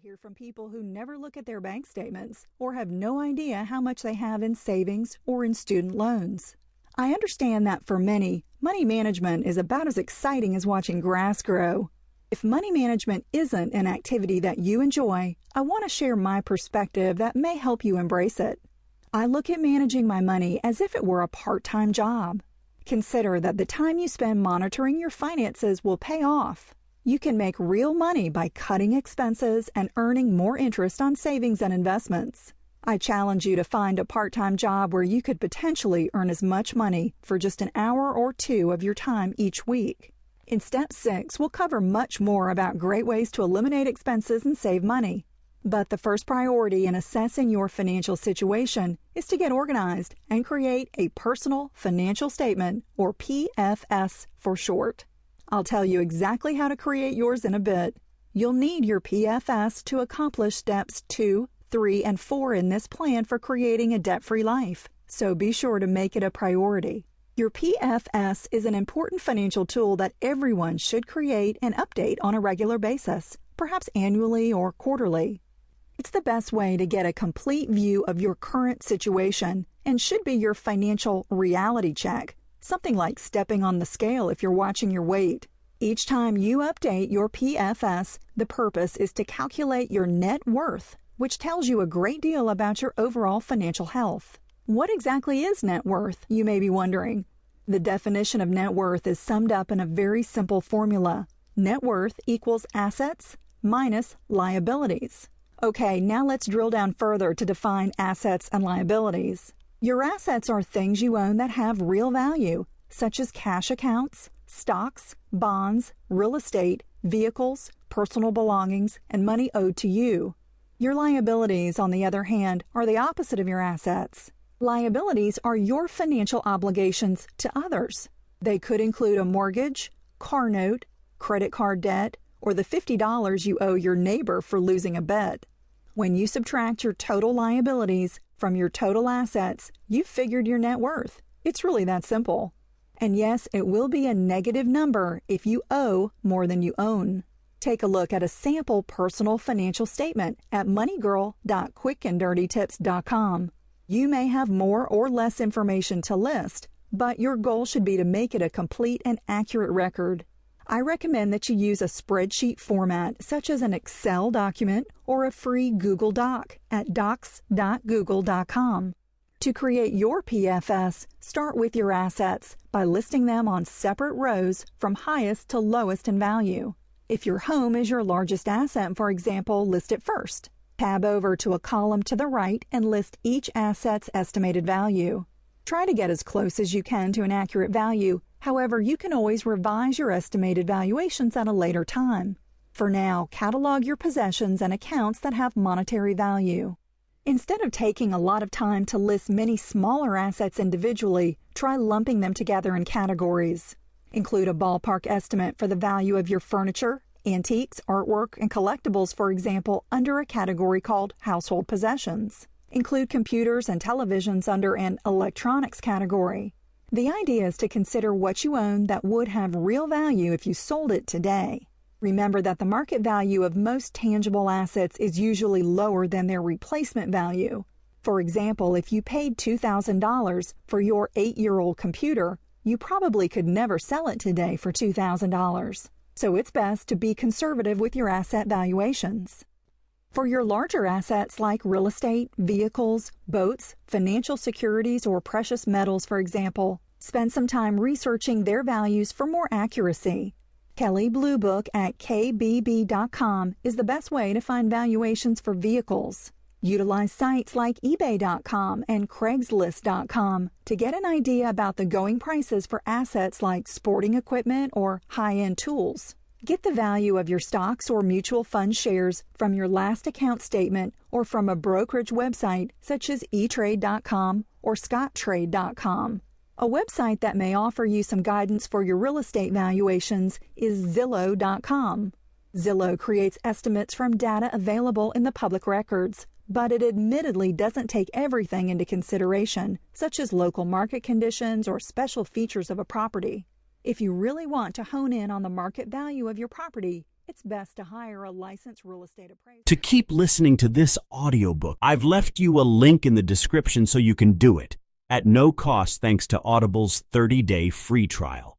hear from people who never look at their bank statements or have no idea how much they have in savings or in student loans. I understand that for many, money management is about as exciting as watching grass grow. If money management isn't an activity that you enjoy, I want to share my perspective that may help you embrace it. I look at managing my money as if it were a part-time job. Consider that the time you spend monitoring your finances will pay off. You can make real money by cutting expenses and earning more interest on savings and investments. I challenge you to find a part-time job where you could potentially earn as much money for just an hour or two of your time each week. In Step 6, we'll cover much more about great ways to eliminate expenses and save money. But the first priority in assessing your financial situation is to get organized and create a personal financial statement, or PFS for short. I'll tell you exactly how to create yours in a bit. You'll need your PFS to accomplish steps 2, 3, and 4 in this plan for creating a debt-free life, so be sure to make it a priority. Your PFS is an important financial tool that everyone should create and update on a regular basis, perhaps annually or quarterly. It's the best way to get a complete view of your current situation and should be your financial reality check, something like stepping on the scale if you're watching your weight. Each time you update your PFS, the purpose is to calculate your net worth, which tells you a great deal about your overall financial health. What exactly is net worth, you may be wondering? The definition of net worth is summed up in a very simple formula. Net worth equals assets minus liabilities. Okay, now let's drill down further to define assets and liabilities. Your assets are things you own that have real value, such as cash accounts, stocks, bonds, real estate, vehicles, personal belongings, and money owed to you. Your liabilities, on the other hand, are the opposite of your assets. Liabilities are your financial obligations to others. They could include a mortgage, car note, credit card debt, or the $50 you owe your neighbor for losing a bet. When you subtract your total liabilities from your total assets, you've figured your net worth. It's really that simple. And yes, it will be a negative number if you owe more than you own. Take a look at a sample personal financial statement at moneygirl.quickanddirtytips.com. You may have more or less information to list, but your goal should be to make it a complete and accurate record. I recommend that you use a spreadsheet format such as an Excel document or a free Google Doc at docs.google.com. To create your PFS, start with your assets by listing them on separate rows from highest to lowest in value. If your home is your largest asset, for example, list it first. Tab over to a column to the right and list each asset's estimated value. Try to get as close as you can to an accurate value. However, you can always revise your estimated valuations at a later time. For now, catalog your possessions and accounts that have monetary value. Instead of taking a lot of time to list many smaller assets individually, try lumping them together in categories. Include a ballpark estimate for the value of your furniture, antiques, artwork, and collectibles, for example, under a category called household possessions. Include computers and televisions under an electronics category. The idea is to consider what you own that would have real value if you sold it today. Remember that the market value of most tangible assets is usually lower than their replacement value. For example, if you paid $2,000 for your 8-year-old computer, you probably could never sell it today for $2,000. So it's best to be conservative with your asset valuations. For your larger assets like real estate, vehicles, boats, financial securities, or precious metals, for example, spend some time researching their values for more accuracy. Kelley Blue Book at kbb.com is the best way to find valuations for vehicles. Utilize sites like ebay.com and craigslist.com to get an idea about the going prices for assets like sporting equipment or high-end tools. Get the value of your stocks or mutual fund shares from your last account statement or from a brokerage website such as eTrade.com or ScottTrade.com. A website that may offer you some guidance for your real estate valuations is Zillow.com. Zillow creates estimates from data available in the public records, but it admittedly doesn't take everything into consideration, such as local market conditions or special features of a property. If you really want to hone in on the market value of your property, it's best to hire a licensed real estate appraiser. To keep listening to this audiobook, I've left you a link in the description so you can do it at no cost thanks to Audible's 30-day free trial.